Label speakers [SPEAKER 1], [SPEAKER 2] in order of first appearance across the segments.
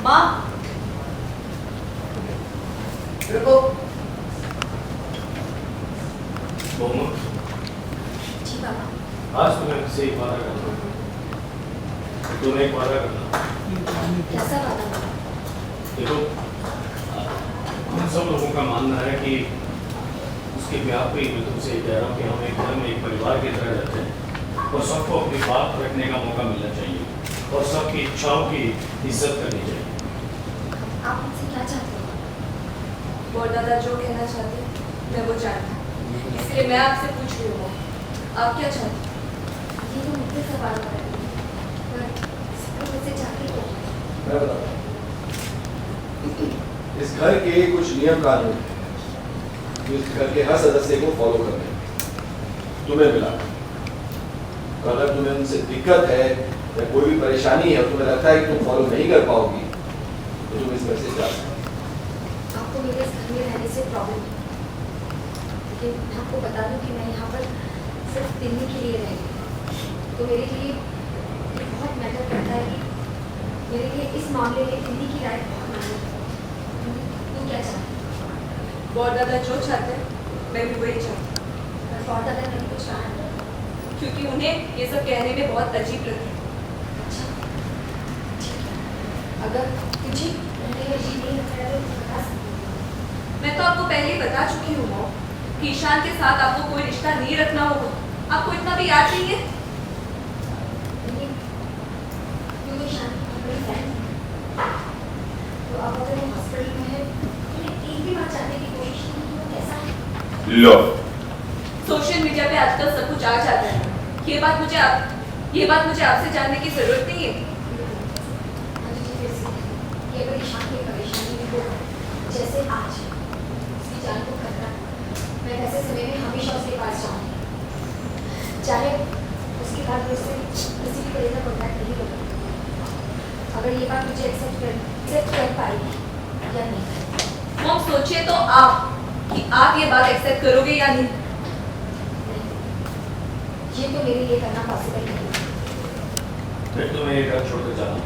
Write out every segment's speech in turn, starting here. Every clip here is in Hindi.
[SPEAKER 1] माँ
[SPEAKER 2] रुको।
[SPEAKER 1] जी पापा।
[SPEAKER 3] आज तुम्हें किसी एक वादा करना है। तुम्हें एक वादा करना।
[SPEAKER 1] कैसा वादा?
[SPEAKER 3] देखो, हम सब लोगों का मानना है कि उसके ब्याह पे ही मैं तुमसे कह रहा हूँ कि हम एक घर में एक परिवार की तरह रहते हैं और सबको अपनी बात रखने का मौका मिलना चाहिए और सबकी इच्छाओं की इज्जत करनी चाहिए।
[SPEAKER 1] आप मुझसे क्या चाहते हो?
[SPEAKER 4] और दादा जो कहना चाहते हैं मैं वो जानता हूँ, इसलिए मैं आपसे पूछ रही हूँ आप क्या चाहते हैं?
[SPEAKER 1] ये तो मुझसे सवाल कर रही है, पर सबको मुझसे चाहती हो।
[SPEAKER 2] मैं बताता हूँ। इस घर के कुछ नियम कानून हैं जो इस घर के हर सदस्य को फॉलो करने हैं। तुम्हें मिला अगर तुम्हें उनसे दिक्कत है या कोई भी परेशानी है और तुम्हें लगता है कि तुम फॉलो नहीं कर पाओगी तो तुम इस घर से जा सकते हो।
[SPEAKER 1] आपको मेरे इस घर में रहने से प्रॉब्लम है, लेकिन मैं आपको बता दूं कि मैं यहाँ पर सिर्फ दिल्ली के लिए रह रही हूँ, तो मेरे लिए ये बहुत मैटर करता है कि मेरे लिए इस मामले में दिल्ली की राय बहुत मायने रखती है। तुम क्या चाहते हो?
[SPEAKER 4] और दादा जो चाहते हैं मैं भी वही चाहती हूँ,
[SPEAKER 1] और दादा ने कुछ कहा है?
[SPEAKER 4] क्योंकि उन्हें ये सब कहने में बहुत अजीब लगता है।
[SPEAKER 1] अच्छा, ठीक है। अगर तुझे रहने में जी नहीं लगता है तो तुम बता सकती हो।
[SPEAKER 4] मैं तो आपको पहले ही बता चुकी हूँ मॉम कि ईशान के साथ आपको कोई रिश्ता नहीं रखना होगा। आपको इतना भी याद नहीं है?
[SPEAKER 1] लेकिन क्यों तो शांति अपनी फ्रेंड है, तो अब अगर वो हॉस्पिटल में है तो एक भी बार जानने की कोशिश नहीं की वो कैसा है।
[SPEAKER 3] लो,
[SPEAKER 4] सोशल मीडिया पे आजकल सब कुछ आ जाता है। ये बात मुझे आपसे जानने की जरूरत नहीं है।
[SPEAKER 1] ये बड़ी शांति परेशानी में हो जैसे आज उसकी जान को खतरा, मैं वैसे समय में हमेशा उसके पास जाऊंगी, चाहे उसके बाद मुझसे किसी भी तरह का कॉन्टैक्ट नहीं होगा। अगर ये बात मुझे एक्सेप्ट कर पाएगी या नहीं।
[SPEAKER 4] मॉम सोचिए तो आप कि आप ये बात एक्सेप्ट करोगे या नहीं।
[SPEAKER 1] ये तो मेरे लिए करना पॉसिबल नहीं है।
[SPEAKER 3] फिर तुम्हें एक घर छोड़कर जाना।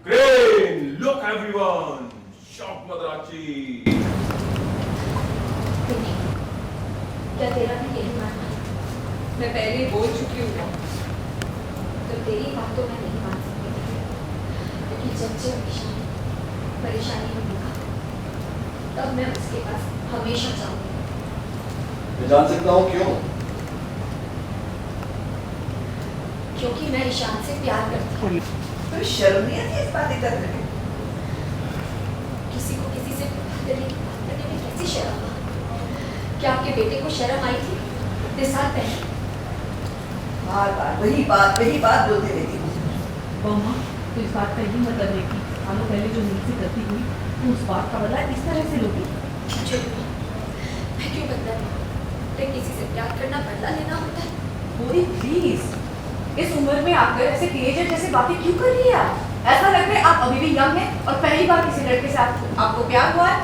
[SPEAKER 5] Crane, look everyone! Shock Madarachi!
[SPEAKER 1] नहीं, क्या तेरा भी यही मानना है?
[SPEAKER 4] मैं पहले ही बोल चुकी हूँ मॉम।
[SPEAKER 1] तो तेरी बात तो मैं नहीं मान सकती, क्योंकि जब परेशानी में होगा तब मैं उसके पास हमेशा जाऊंगी।
[SPEAKER 2] मैं जान सकता हूँ क्यों?
[SPEAKER 1] क्योंकि मैं ईशान से प्यार करती हूँ।
[SPEAKER 6] तो शर्म नहीं आती इस बातें करने में?
[SPEAKER 1] किसी को किसी से प्यार करने की बात करने में कैसी शर्म आ? क्या आपके बेटे को शर्म आई थी इतने साल पहले?
[SPEAKER 6] बार बार वही बात बोलते रहती हूँ।
[SPEAKER 7] मम्मा, तो इस बात का यही मतलब है कि हम लोग पहले जो नीचे गलती हुई तो उस बात का बदला इस तरह से लोगी?
[SPEAKER 1] मैं क्यों बदला लूं? तो किसी से प्यार करना बदला लेना होता है।
[SPEAKER 7] पूरी प्लीज, इस उम्र में आकर ऐसे टीनेजर जैसे बातें क्यों कर रही है आप? ऐसा लग रहा है आप अभी भी यंग हैं और पहली बार किसी लड़के से आपको प्यार हुआ है।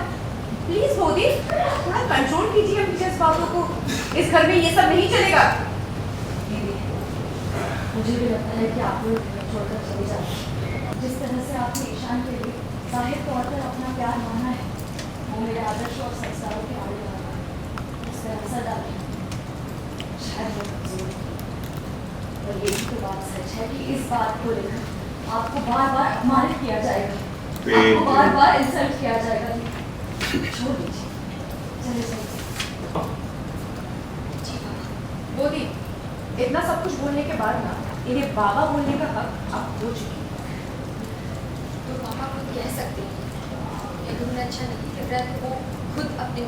[SPEAKER 7] प्लीज मोदी, थोड़ा कंट्रोल कीजिए अपनी इस बातों को। इस घर में ये सब नहीं चलेगा।
[SPEAKER 1] मुझे भी लगता है कि आप लोग छोड़कर चले जाते हैं। जिस तरह से आपने ईशान के लिए जाहिर तौर पर अपना प्यार माना है, वो मेरे आदर्श और संस्कारों के आड़े लगा है। इस तरह असर डाल रहे हैं। शायद वो कमजोर है। और यही तो बात सच है कि इस बात को लेकर आपको बार बार अपमानित किया जाएगा, आपको बार बार इंसल्ट किया जाएगा। छोड़ दीजिए, चले जाइए।
[SPEAKER 7] मोदी, इतना सब कुछ बोलने के बाद ना इन्हें बाबा बोलने का हक आप हो चुकी हैं।
[SPEAKER 1] तो पापा खुद कह सकते हैं कि अगर उन्हें अच्छा नहीं लग रहा है तो वो खुद अपने